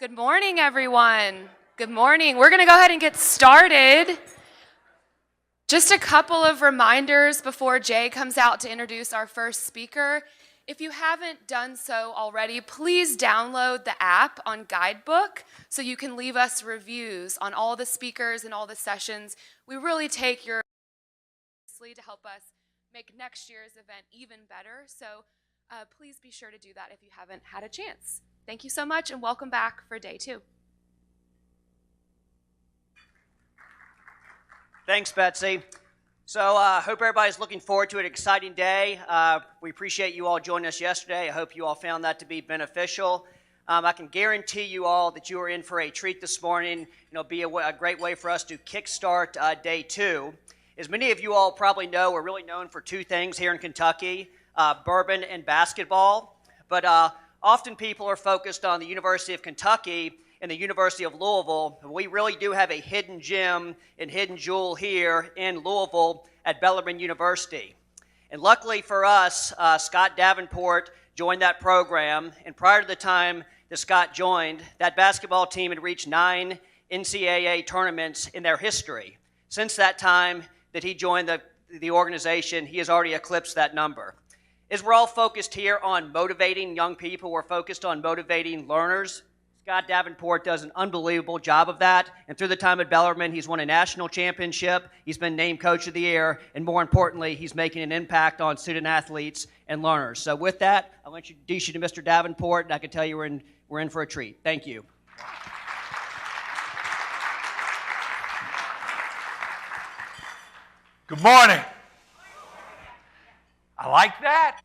Good morning, everyone. Good morning. We're going to go ahead and get started. Just a couple of reminders before Jay comes out to introduce our first speaker. If you haven't done so already, please download the app on Guidebook so you can leave us reviews on all the speakers and all the sessions. We really take your to help us make next year's event even better. So please be sure to do that if you haven't had a chance. Thank you so much, and welcome back for day 2. Thanks, Betsy. So hope everybody's looking forward to an exciting day. We appreciate you all joining us yesterday. I hope you all found that to be beneficial. I can guarantee you all that you are in for a treat this morning. It'll be a great way for us to kickstart day 2. As many of you all probably know, we're really known for 2 things here in Kentucky, bourbon and basketball. But often people are focused on the University of Kentucky and the University of Louisville. We really do have a hidden gem and hidden jewel here in Louisville at Bellarmine University. And luckily for us, Scott Davenport joined that program. And prior to the time that Scott joined, that basketball team had reached 9 NCAA tournaments in their history. Since that time that he joined the organization, he has already eclipsed that number. As we're all focused here on motivating young people, we're focused on motivating learners. Scott Davenport does an unbelievable job of that. And through the time at Bellarmine, he's won a national championship, he's been named Coach of the Year, and more importantly, he's making an impact on student athletes and learners. So with that, I'll introduce you to Mr. Davenport, and I can tell you we're in for a treat. Thank you. Good morning. I like that.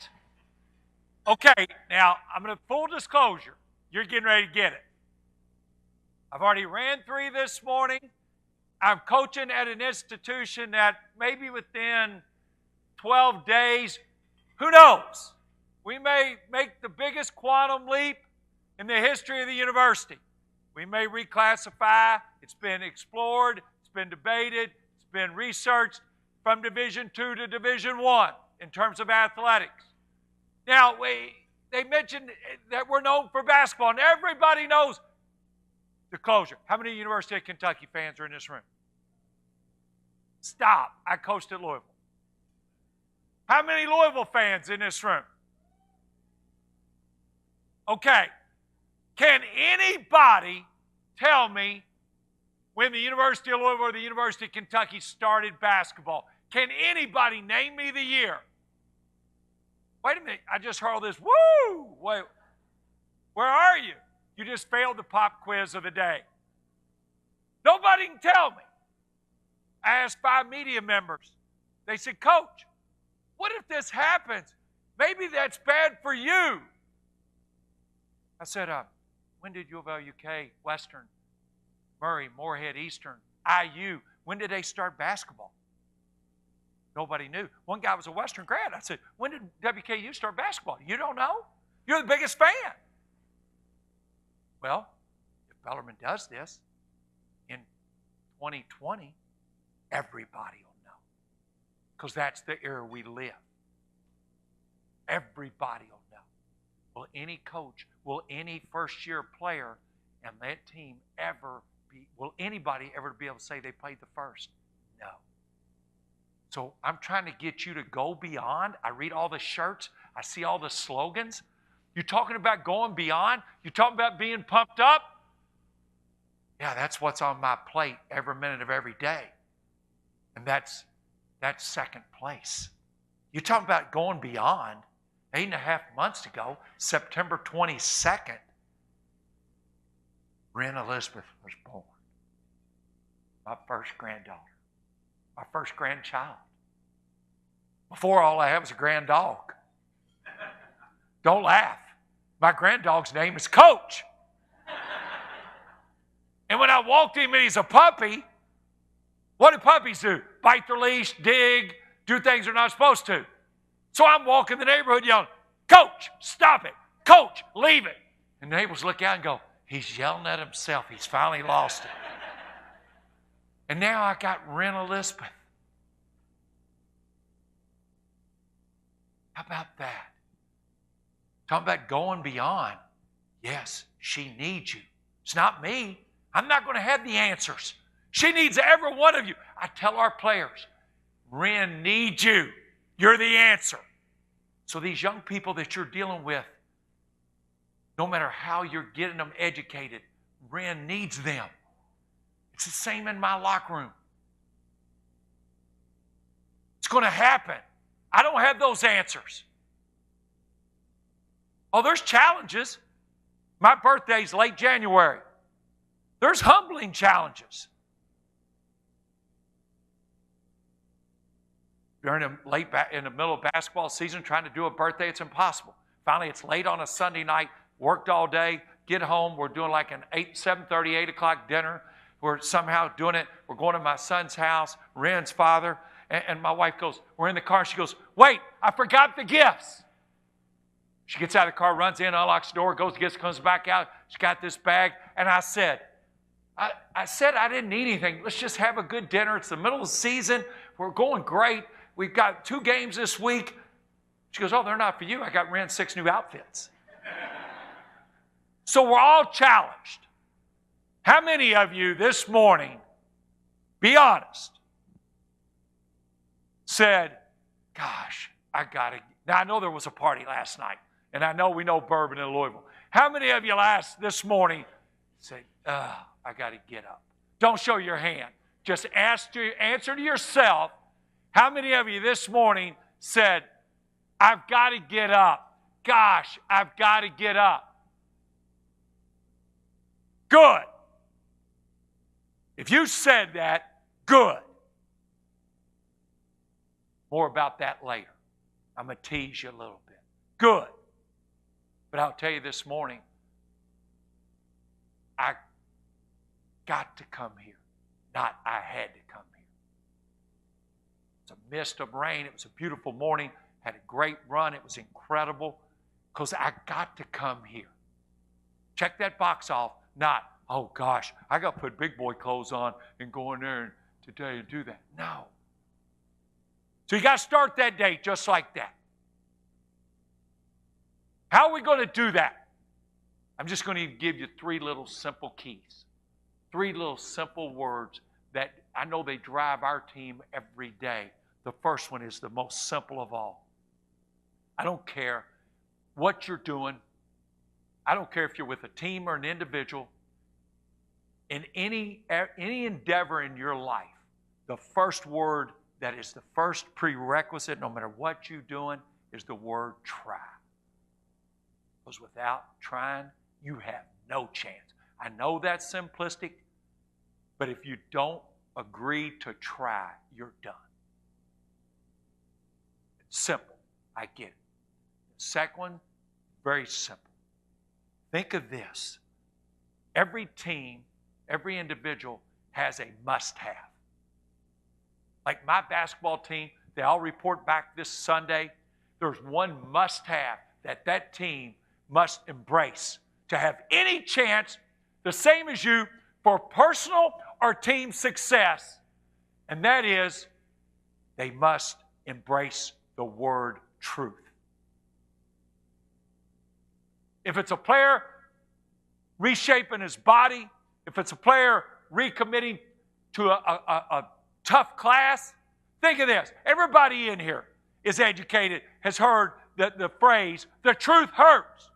Okay, now I'm going to full disclosure. You're getting ready to get it. I've already ran 3 this morning. I'm coaching at an institution that maybe within 12 days, who knows? We may make the biggest quantum leap in the history of the university. We may reclassify. It's been explored. It's been debated. It's been researched from Division II to Division I in terms of athletics. Now, they mentioned that we're known for basketball, and everybody knows the closure. How many University of Kentucky fans are in this room? Stop. I coached at Louisville. How many Louisville fans in this room? Okay. Can anybody tell me when the University of Louisville or the University of Kentucky started basketball? Can anybody name me the year? Wait a minute, I just heard all this, woo! Wait, where are you? You just failed the pop quiz of the day. Nobody can tell me. I asked 5 media members. They said, Coach, what if this happens? Maybe that's bad for you. I said, when did U of L, UK, Western, Murray, Moorhead, Eastern, IU, when did they start basketball? Nobody knew. One guy was a Western grad. I said, when did WKU start basketball? You don't know? You're the biggest fan. Well, if Bellarmine does this in 2020, everybody will know. Because that's the era we live. Everybody will know. Will any coach, will any first-year player and that team will anybody ever be able to say they played the first? No. So I'm trying to get you to go beyond. I read all the shirts. I see all the slogans. You're talking about going beyond? You're talking about being pumped up? Yeah, that's what's on my plate every minute of every day. And that's second place. You're talking about going beyond. 8.5 months ago, September 22nd, Ren Elizabeth was born. My first granddaughter. My first grandchild. Before, all I had was a grand dog. Don't laugh. My granddog's name is Coach. And when I walked him and he's a puppy, what do puppies do? Bite their leash, dig, do things they're not supposed to. So I'm walking the neighborhood yelling, Coach, stop it. Coach, leave it. And the neighbors look out and go, he's yelling at himself. He's finally lost it. And now I got Ren Elizabeth. How about that? Talking about going beyond. Yes, she needs you. It's not me. I'm not going to have the answers. She needs every one of you. I tell our players, Ren needs you. You're the answer. So these young people that you're dealing with, no matter how you're getting them educated, Ren needs them. It's the same in my locker room. It's going to happen. I don't have those answers. Oh, there's challenges. My birthday's late January. There's humbling challenges. You're in the middle of basketball season trying to do a birthday, it's impossible. Finally, it's late on a Sunday night, worked all day, get home, we're doing like an 7:30, 8 o'clock dinner. We're somehow doing it. We're going to my son's house, Ren's father, and my wife goes, we're in the car, she goes, wait, I forgot the gifts. She gets out of the car, runs in, unlocks the door, goes, gets, comes back out. She got this bag, and I said I didn't need anything. Let's just have a good dinner. It's the middle of the season. We're going great. We've got 2 games this week. She goes, oh, they're not for you. I got Ren 6 new outfits. So we're all challenged. How many of you this morning, be honest, said, gosh, I got to. Now, I know there was a party last night, and I know we know bourbon in Louisville. How many of you this morning said, I got to get up? Don't show your hand. Just answer to yourself. How many of you this morning said, I've got to get up? Gosh, I've got to get up. Good. If you said that, good. More about that later. I'm going to tease you a little bit. Good. But I'll tell you this morning, I got to come here, not I had to come here. It's a mist of rain. It was a beautiful morning. Had a great run. It was incredible because I got to come here. Check that box off. Not, oh gosh, I got to put big boy clothes on and go in there today and do that. No. So you got to start that day just like that. How are we going to do that? I'm just going to give you 3 little simple keys. 3 little simple words that I know they drive our team every day. The first one is the most simple of all. I don't care what you're doing. I don't care if you're with a team or an individual. In any endeavor in your life, the first word that is the first prerequisite, no matter what you're doing, is the word try. Because without trying, you have no chance. I know that's simplistic, but if you don't agree to try, you're done. It's simple. I get it. The second one, very simple. Think of this. Every team, every individual has a must-have. Like my basketball team, they all report back this Sunday. There's one must-have that team must embrace to have any chance, the same as you, for personal or team success. And that is, they must embrace the word truth. If it's a player reshaping his body, if it's a player recommitting to a tough class, think of this. Everybody in here is educated, has heard the phrase, the truth hurts.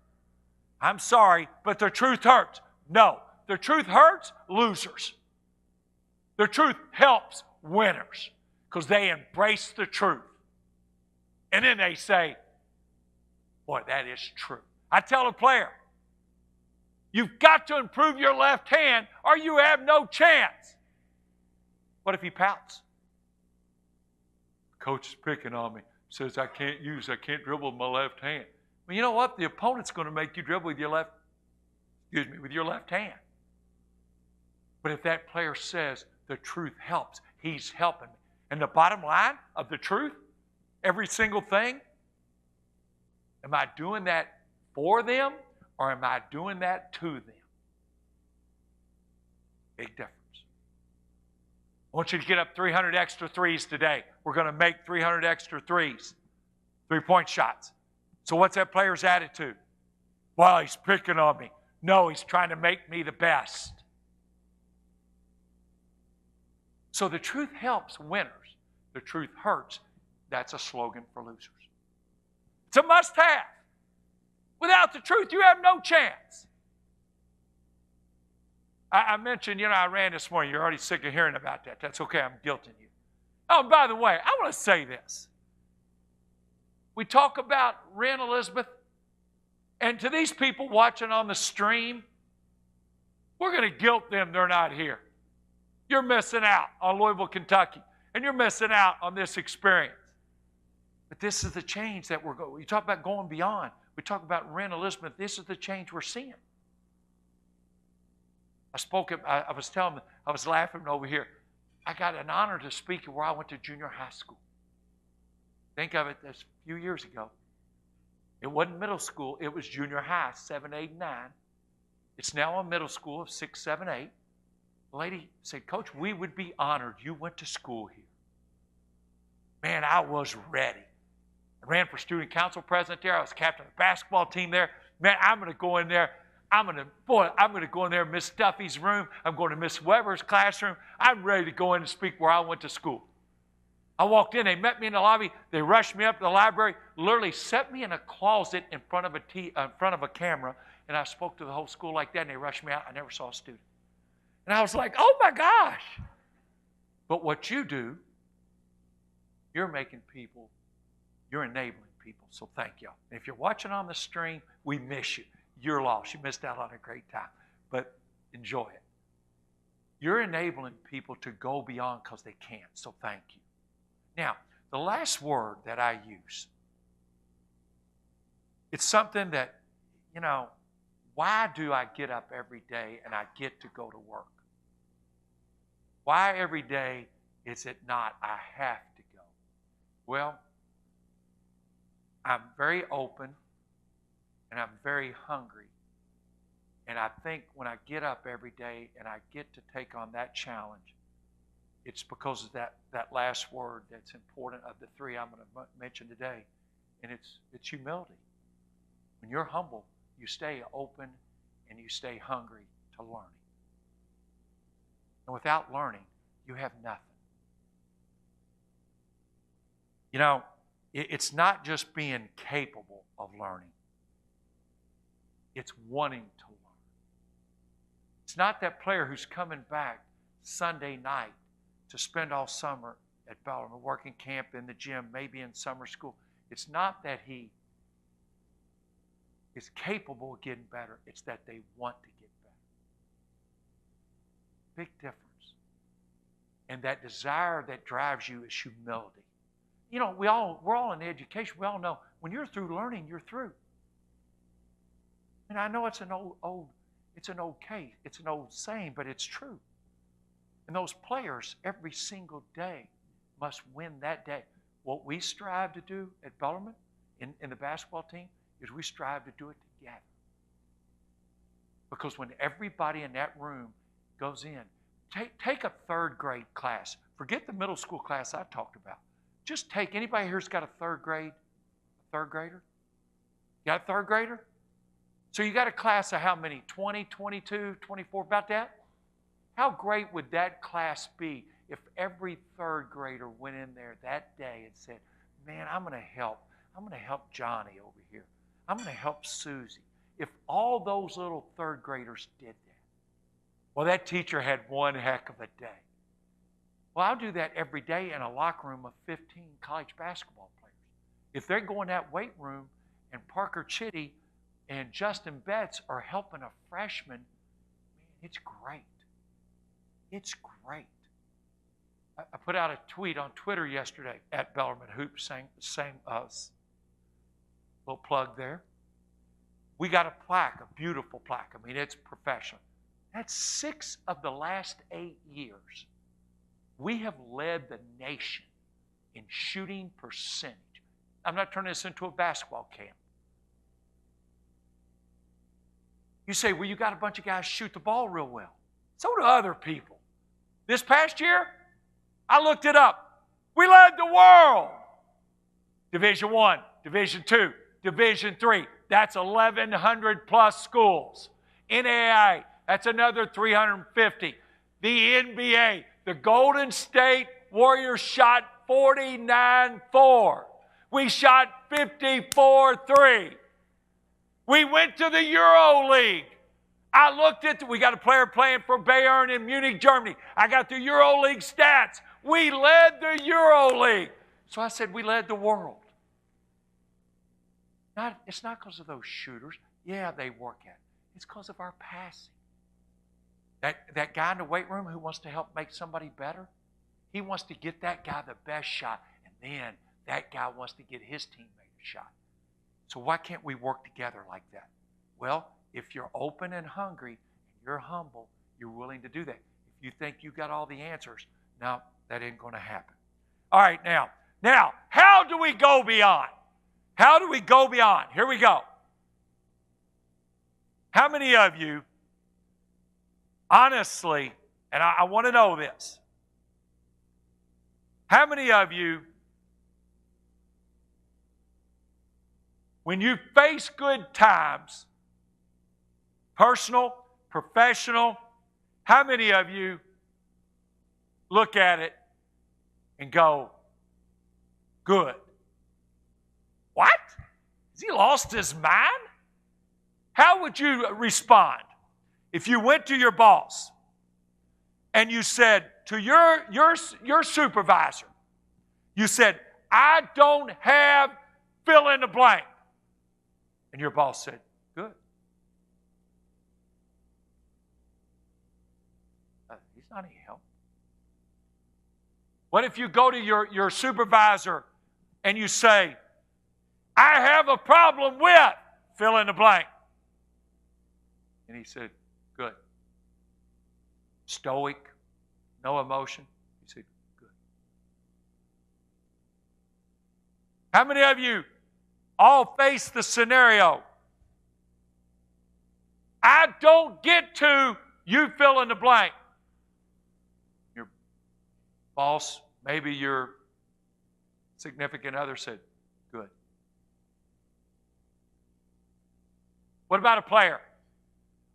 I'm sorry, but the truth hurts. No, the truth hurts losers. The truth helps winners because they embrace the truth. And then they say, boy, that is true. I tell a player, you've got to improve your left hand or you have no chance. What if he pouts? Coach is picking on me, says I can't dribble with my left hand. Well, you know what? The opponent's going to make you dribble with your left hand. But if that player says the truth helps, he's helping me. And the bottom line of the truth, every single thing, am I doing that for them or am I doing that to them? Big difference. I want you to get up 300 extra threes today. We're going to make 300 extra threes, 3-point shots. So what's that player's attitude? Well, he's picking on me. No, he's trying to make me the best. So the truth helps winners. The truth hurts. That's a slogan for losers. It's a must-have. Without the truth, you have no chance. I mentioned, I ran this morning. You're already sick of hearing about that. That's okay. I'm guilting you. Oh, and by the way, I want to say this. We talk about Ren Elizabeth, and to these people watching on the stream, we're going to guilt them they're not here. You're missing out on Louisville, Kentucky, and you're missing out on this experience. But this is the change that we're going. You talk about going beyond. We talk about Ren Elizabeth. This is the change we're seeing. I was laughing over here. I got an honor to speak where I went to junior high school. Think of it, this a few years ago. It wasn't middle school, it was junior high, 7, 8, and 9. It's now a middle school of 6, 7, 8. The lady said, Coach, we would be honored you went to school here. Man, I was ready. I ran for student council president there. I was captain of the basketball team there. Man, I'm going to go in there. I'm going to go in there in Miss Duffy's room. I'm going to Miss Weber's classroom. I'm ready to go in and speak where I went to school. I walked in. They met me in the lobby. They rushed me up to the library, literally set me in a closet in front of a camera, and I spoke to the whole school like that, and they rushed me out. I never saw a student. And I was like, oh, my gosh. But what you do, you're making people, you're enabling people, so thank y'all. And if you're watching on the stream, we miss you. You're lost. You missed out on a great time, but enjoy it. You're enabling people to go beyond because they can't, so thank you. Now, the last word that I use, it's something that, why do I get up every day and I get to go to work? Why every day is it not I have to go? Well, I'm very open and I'm very hungry. And I think when I get up every day and I get to take on that challenge, it's because of that last word that's important of the three I'm going to mention today, and it's humility. When you're humble, you stay open and you stay hungry to learning. And without learning, you have nothing. It's not just being capable of learning. It's wanting to learn. It's not that player who's coming back Sunday night to spend all summer at Bellarmine, working camp in the gym, maybe in summer school. It's not that he is capable of getting better. It's that they want to get better. Big difference. And that desire that drives you is humility. We're all in education. We all know when you're through learning, you're through. And I know it's an old saying, but it's true. And those players every single day must win that day. What we strive to do at Bellarmine in the basketball team is we strive to do it together. Because when everybody in that room goes in, take a third grade class. Forget the middle school class I talked about. Just take, anybody here's got a third grader? You got a third grader? So you got a class of how many? 20, 22, 24, about that? How great would that class be if every third grader went in there that day and said, man, I'm going to help Johnny over here. I'm going to help Susie. If all those little third graders did that, well, that teacher had one heck of a day. Well, I'll do that every day in a locker room of 15 college basketball players. If they're going that weight room and Parker Chitty and Justin Betts are helping a freshman, man, it's great. It's great. I put out a tweet on Twitter yesterday at Bellarmine Hoops, same little plug there. We got a plaque, a beautiful plaque. I mean, it's professional. That's 6 of the last 8 years. We have led the nation in shooting percentage. I'm not turning this into a basketball camp. You say, well, you got a bunch of guys shoot the ball real well. So do other people. This past year, I looked it up. We led the world. Division I, Division II, Division III. That's 1,100 plus schools. NAIA, that's another 350. The NBA, the Golden State Warriors shot 49-4. We shot 54-3. We went to the Euro League. I looked at, we got a player playing for Bayern in Munich, Germany. I got the Euro League stats. We led the Euro League. So I said, we led the world. It's not because of those shooters. Yeah, they work at it. It's because of our passing. That guy in the weight room who wants to help make somebody better, he wants to get that guy the best shot, and then that guy wants to get his teammate a shot. So why can't we work together like that? Well, if you're open and hungry, and you're humble, you're willing to do that. If you think you got all the answers, no, that ain't going to happen. All right, now, how do we go beyond? How do we go beyond? Here we go. How many of you, honestly, and I want to know this, how many of you, when you face good times, personal, professional, how many of you look at it and go, good? What? Has he lost his mind? How would you respond if you went to your boss and you said to your supervisor, you said, I don't have fill in the blank. And your boss said, good. He's not any help. What if you go to your supervisor and you say, I have a problem with fill in the blank. And he said, good. Stoic, no emotion. He said, good. How many of you all face the scenario? I don't get to, you fill in the blank. Your boss, maybe your significant other said, good. What about a player?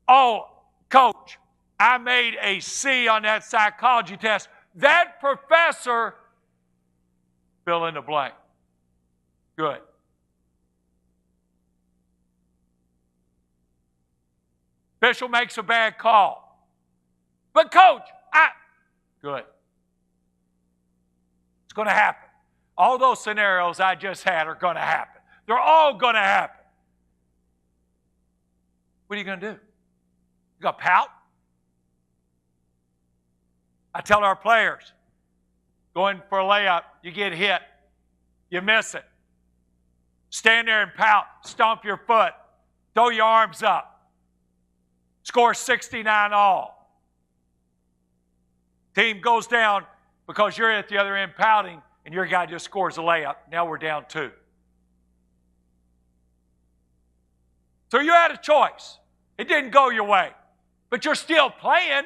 Oh, coach, I made a C on that psychology test. That professor, fill in the blank. Good. Official makes a bad call. But coach, good. It's going to happen. All those scenarios I just had are going to happen. They're all going to happen. What are you going to do? You going to pout? I tell our players, going for a layup, you get hit, you miss it. Stand there and pout, stomp your foot, throw your arms up. Score 69 all. Team goes down because you're at the other end pouting and your guy just scores a layup. Now we're down 2. So you had a choice. It didn't go your way. But you're still playing.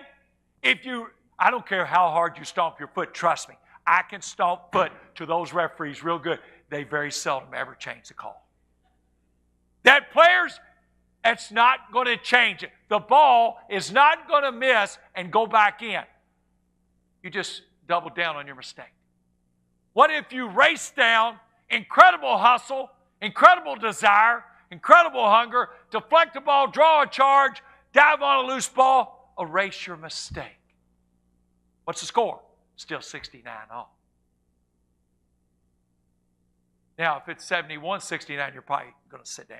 I don't care how hard you stomp your foot, trust me. I can stomp foot to those referees real good. They very seldom ever change the call. That players, that's not going to change it. The ball is not going to miss and go back in. You just double down on your mistake. What if you race down, incredible hustle, incredible desire, incredible hunger, deflect the ball, draw a charge, dive on a loose ball, erase your mistake? What's the score? Still 69 all. Now, if it's 71-69, you're probably going to sit down.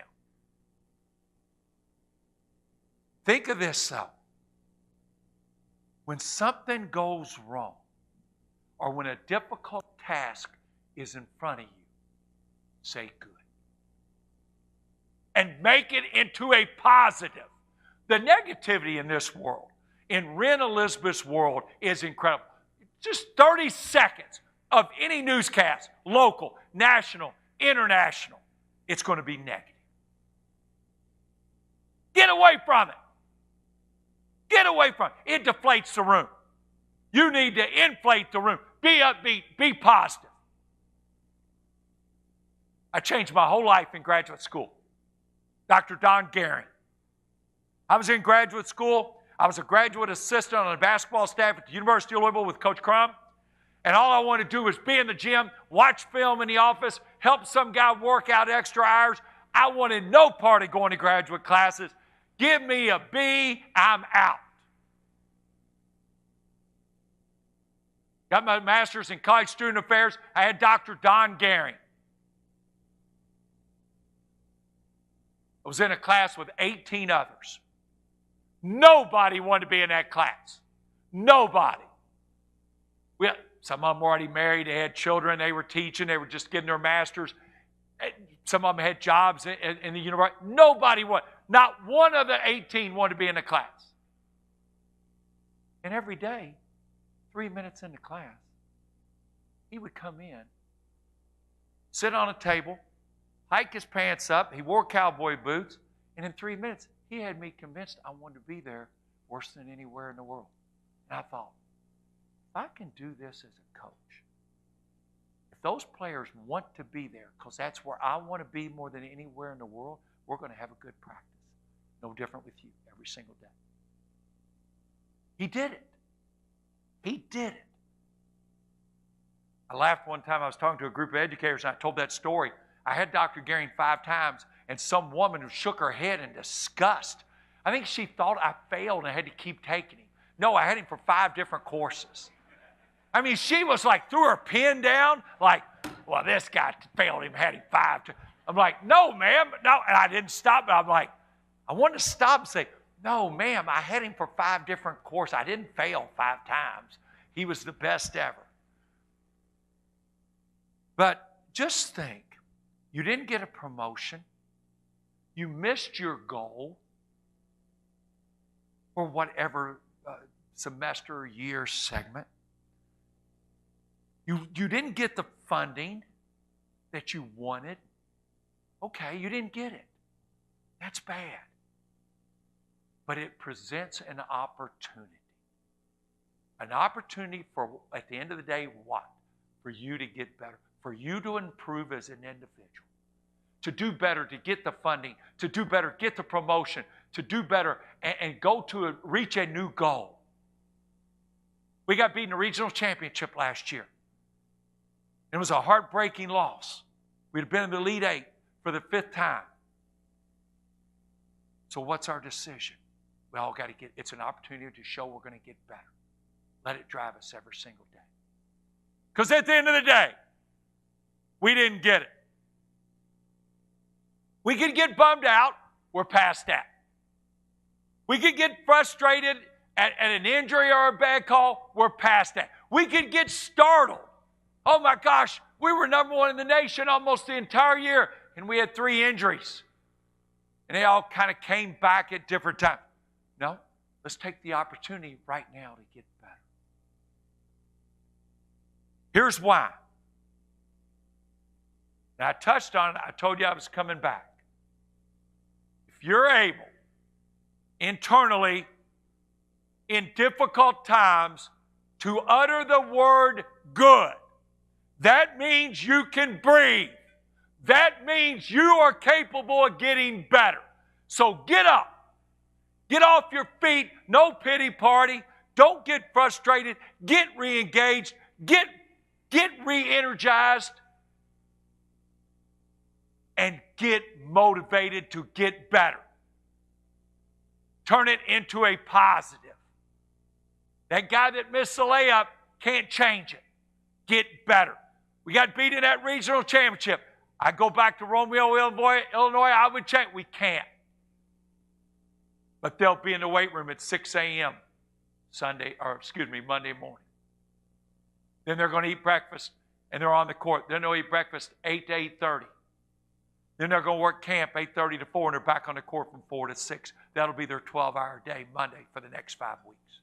Think of this, though. When something goes wrong, or when a difficult task is in front of you, say good. And make it into a positive. The negativity in this world, in Ren Elizabeth's world, is incredible. Just 30 seconds of any newscast, local, national, international, it's going to be negative. Get away from it. Get away from it. It deflates the room. You need to inflate the room. Be upbeat. Be positive. I changed my whole life in graduate school. Dr. Don Gehring. I was in graduate school. I was a graduate assistant on the basketball staff at the University of Louisville with Coach Crum. And all I wanted to do was be in the gym, watch film in the office, help some guy work out extra hours. I wanted no part of going to graduate classes. Give me a B, I'm out. Got my master's in college student affairs. I had Dr. Don Gehring. I was in a class with 18 others. Nobody wanted to be in that class. Nobody. Some of them were already married. They had children. They were teaching. They were just getting their masters. Some of them had jobs in the university. Nobody wanted. Not one of the 18 wanted to be in the class. And every day, 3 minutes into class, he would come in, sit on a table, hike his pants up. He wore cowboy boots. And in 3 minutes, he had me convinced I wanted to be there worse than anywhere in the world. And I thought, if I can do this as a coach, if those players want to be there because that's where I want to be more than anywhere in the world, we're going to have a good practice. No different with you every single day. He did it. He did it. I laughed one time. I was talking to a group of educators and I told that story. I had Dr. Gehring 5 times and some woman who shook her head in disgust. I think she thought I failed and I had to keep taking him. No, I had him for 5 different courses. I mean, she was like, threw her pen down, like, well, this guy failed him, had him 5. I'm like, no, ma'am, no. And I didn't stop, but I'm like, I wanted to stop and say, no, ma'am, I had him for 5 different courses. I didn't fail 5 times. He was the best ever. But just think, you didn't get a promotion. You missed your goal for whatever semester or year segment. You didn't get the funding that you wanted. Okay, you didn't get it. That's bad. But it presents an opportunity. An opportunity for, at the end of the day, what? For you to get better. For you to improve as an individual. To do better, to get the funding. To do better, get the promotion. To do better and go to reach a new goal. We got beaten in the regional championship last year. It was a heartbreaking loss. We'd have been in the Elite 8 for the 5th time. So what's our decision? We all got to get, it's an opportunity to show we're going to get better. Let it drive us every single day. Because at the end of the day, we didn't get it. We could get bummed out. We're past that. We could get frustrated at an injury or a bad call. We're past that. We could get startled. Oh my gosh, we were #1 in the nation almost the entire year, and we had 3 injuries. And they all kind of came back at different times. No, let's take the opportunity right now to get better. Here's why. Now, I touched on it. I told you I was coming back. If you're able, internally, in difficult times, to utter the word good, that means you can breathe. That means you are capable of getting better. So get up. Get off your feet. No pity party. Don't get frustrated. Get re-engaged. Get re-energized. And get motivated to get better. Turn it into a positive. That guy that missed the layup can't change it. Get better. We got beat in that regional championship. I go back to Romeo, Illinois, I would change. We can't. But they'll be in the weight room at 6 a.m. Monday morning. Then they're going to eat breakfast, and they're on the court. Then they'll eat breakfast 8 to 8:30. Then they're going to work camp 8:30 to 4, and they're back on the court from 4 to 6. That'll be their 12-hour day Monday for the next 5 weeks.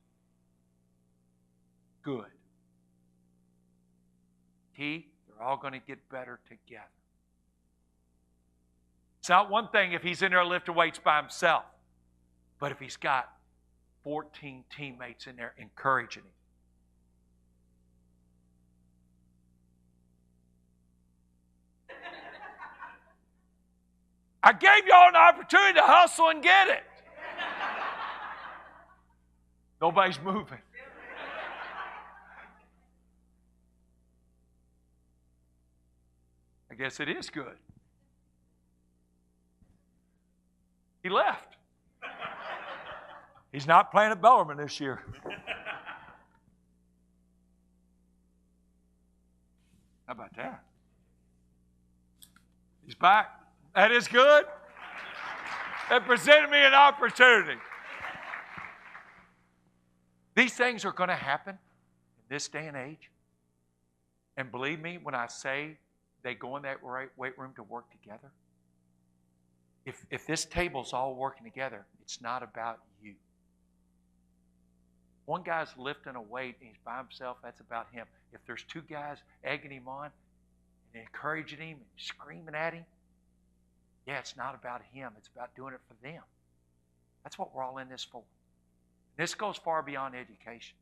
Good. They're all going to get better together. It's not one thing if he's in there lifting weights by himself, but if he's got 14 teammates in there encouraging him. I gave y'all an opportunity to hustle and get it. Nobody's moving. I guess it is good. He left. He's not playing at Bellarmine this year. How about that? He's back. That is good. That presented me an opportunity. These things are going to happen in this day and age. And believe me when I say they go in that weight room to work together. If this table's all working together, it's not about you. One guy's lifting a weight and he's by himself, that's about him. If there's two guys egging him on and encouraging him and screaming at him, yeah, it's not about him. It's about doing it for them. That's what we're all in this for. This goes far beyond education.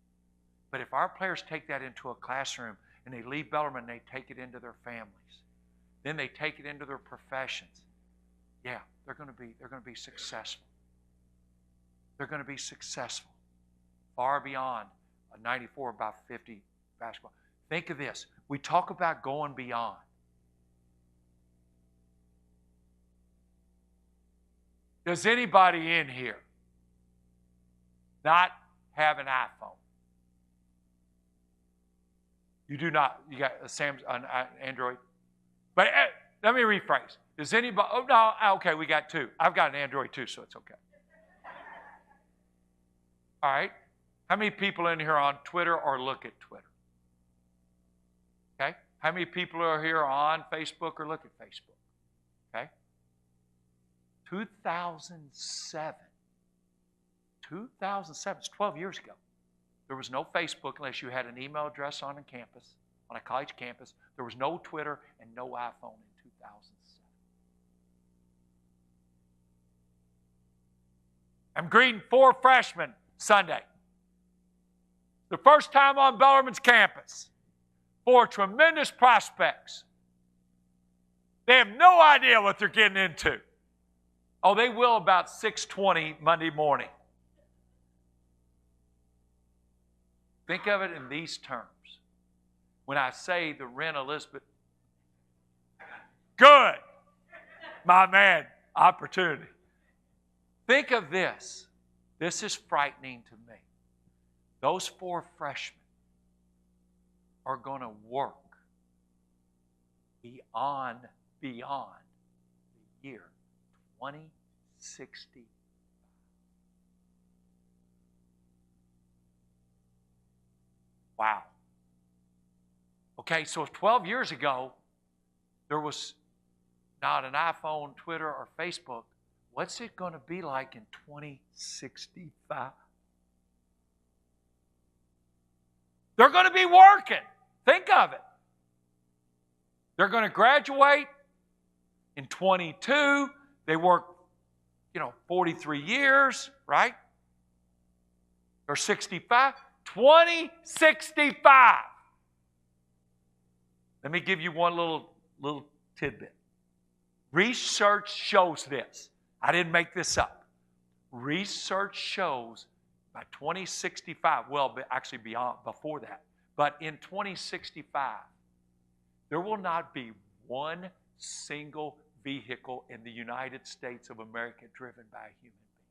But if our players take that into a classroom and they leave Bellarmine and they take it into their families, then they take it into their professions, yeah, they're going to be successful. They're going to be successful far beyond a 94 by 50 basketball. Think of this. We talk about going beyond. Does anybody in here not have an iPhone? You do not. You got an Android? But let me rephrase. Does anybody? Oh, no. Okay, we got two. I've got an Android too, so it's okay. All right. How many people in here are on Twitter or look at Twitter? Okay. How many people are here on Facebook or look at Facebook? Okay. 2007. 2007. It's 12 years ago. There was no Facebook unless you had an email address on a campus, on a college campus. There was no Twitter and no iPhone in 2007. I'm greeting 4 freshmen Sunday. The first time on Bellarmine's campus. 4 tremendous prospects. They have no idea what they're getting into. Oh, they will about 6:20 Monday morning. Think of it in these terms. When I say the Wren Elizabeth, good, my man, opportunity. Think of this. This is frightening to me. Those 4 freshmen are going to work beyond the year 2060. Wow. Okay, so if 12 years ago there was not an iPhone, Twitter, or Facebook, what's it going to be like in 2065? They're going to be working. Think of it. They're going to graduate in 22. They work, 43 years, right? Or 65. 2065. Let me give you one little tidbit. Research shows this. I didn't make this up. Research shows by 2065, well, actually before that, but in 2065, there will not be one single vehicle in the United States of America driven by a human being.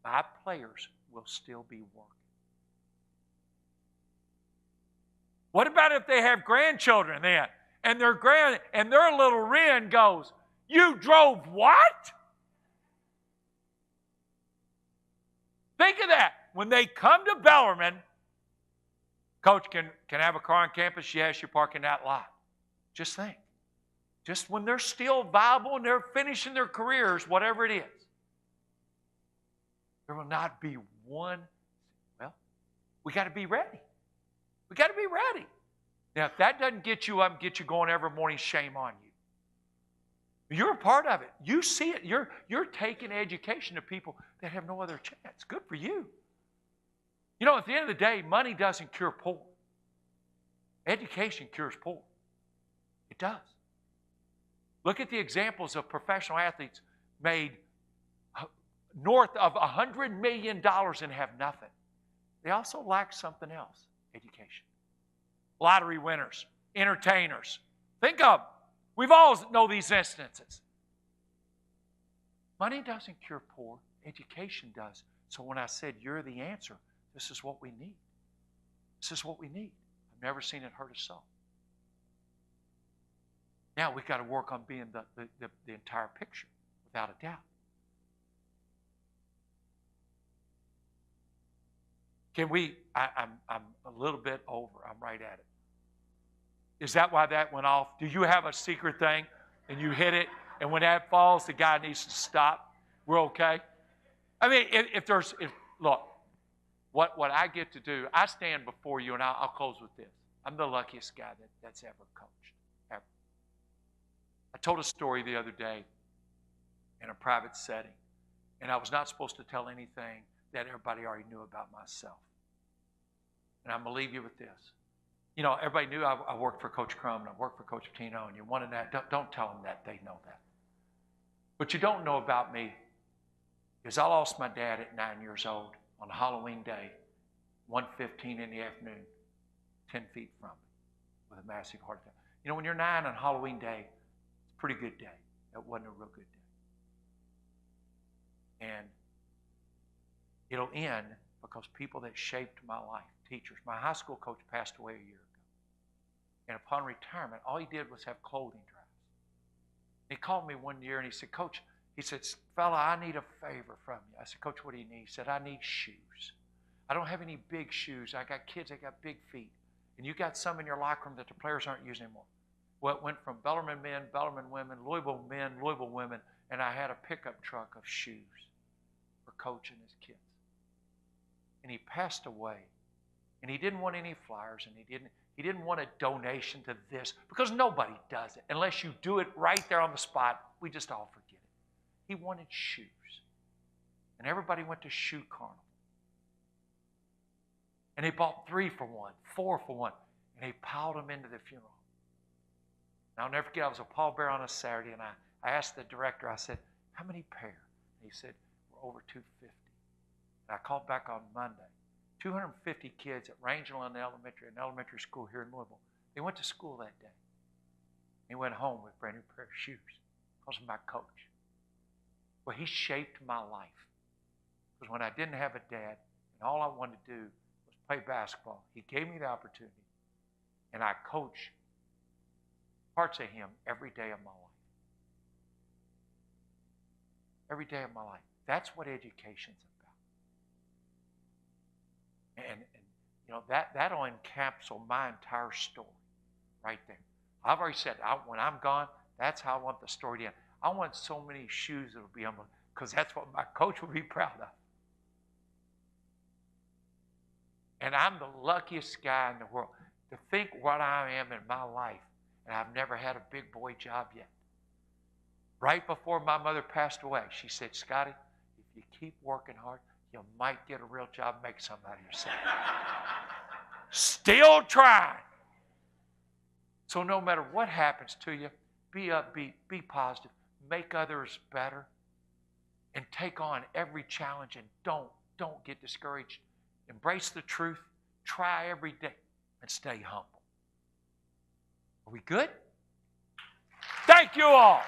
My players will still be working. What about if they have grandchildren then? And their little Wren goes, "You drove what?" Think of that. When they come to Bellarmine, Coach, can have a car on campus? Yes, you park in that lot. Just think. Just when they're still viable and they're finishing their careers, whatever it is, there will not be one. Well, we got to be ready. We got to be ready. Now, if that doesn't get you up and get you going every morning, shame on you. You're a part of it. You see it. You're taking education to people that have no other chance. Good for you. At the end of the day, money doesn't cure poor. Education cures poor. It does. Look at the examples of professional athletes made north of $100 million and have nothing. They also lack something else, education. Lottery winners, entertainers. Think of them. We've all know these instances. Money doesn't cure poor. Education does. So when I said you're the answer, this is what we need. This is what we need. I've never seen it hurt a soul. Now we've got to work on being the entire picture, without a doubt. Can we, I'm a little bit over. I'm right at it. Is that why that went off? Do you have a secret thing and you hit it, and when that falls, the guy needs to stop? We're okay? I mean, look, what I get to do, I stand before you, and I'll close with this. I'm the luckiest guy that's ever coached, ever. I told a story the other day in a private setting, and I was not supposed to tell anything that everybody already knew about myself. And I'm going to leave you with this. You know, everybody knew I worked for Coach Crum and I worked for Coach Patino, and you wanted that. Don't tell them that. They know that. What you don't know about me is I lost my dad at 9 years old on a Halloween day, 1:15 in the afternoon, 10 feet from me, with a massive heart attack. You know, when you're 9 on Halloween day, it's a pretty good day. That wasn't a real good day. And it'll end because people that shaped my life, teachers. My high school coach passed away a year ago. And upon retirement, all he did was have clothing drives. He called me one year and he said, Coach, he said, fella, I need a favor from you. I said, Coach, what do you need? He said, I need shoes. I don't have any big shoes. I got kids that got big feet. And you got some in your locker room that the players aren't using anymore. Well, it went from Bellarmine men, Bellarmine women, Louisville men, Louisville women, and I had a pickup truck of shoes for Coach and his kids. And he passed away. And he didn't want any flyers, and he didn't want a donation to this, because nobody does it unless you do it right there on the spot. We just all forget it. He wanted shoes. And everybody went to Shoe Carnival. And they bought 3 for $1, 4 for $1, and they piled them into the funeral. And I'll never forget, I was a pallbearer on a Saturday, and I asked the director, I said, how many pair? And he said, we're over 250. And I called back on Monday. 250 kids at Rangeland Elementary, an elementary school here in Louisville. They went to school that day. He went home with a brand new pair of shoes because of my coach. Well, he shaped my life. Because when I didn't have a dad and all I wanted to do was play basketball, he gave me the opportunity, and I coach parts of him every day of my life. Every day of my life. That's what education's about. And you know, that'll encapsulate my entire story right there. I've already said, when I'm gone, that's how I want the story to end. I want so many shoes that'll be on, because that's what my coach will be proud of. And I'm the luckiest guy in the world. To think what I am in my life, and I've never had a big boy job yet. Right before my mother passed away, she said, Scotty, if you keep working hard, you might get a real job, make something out of yourself. Still trying. So no matter what happens to you, be upbeat, be positive, make others better, and take on every challenge, and don't get discouraged. Embrace the truth, try every day, and stay humble. Are we good? Thank you all.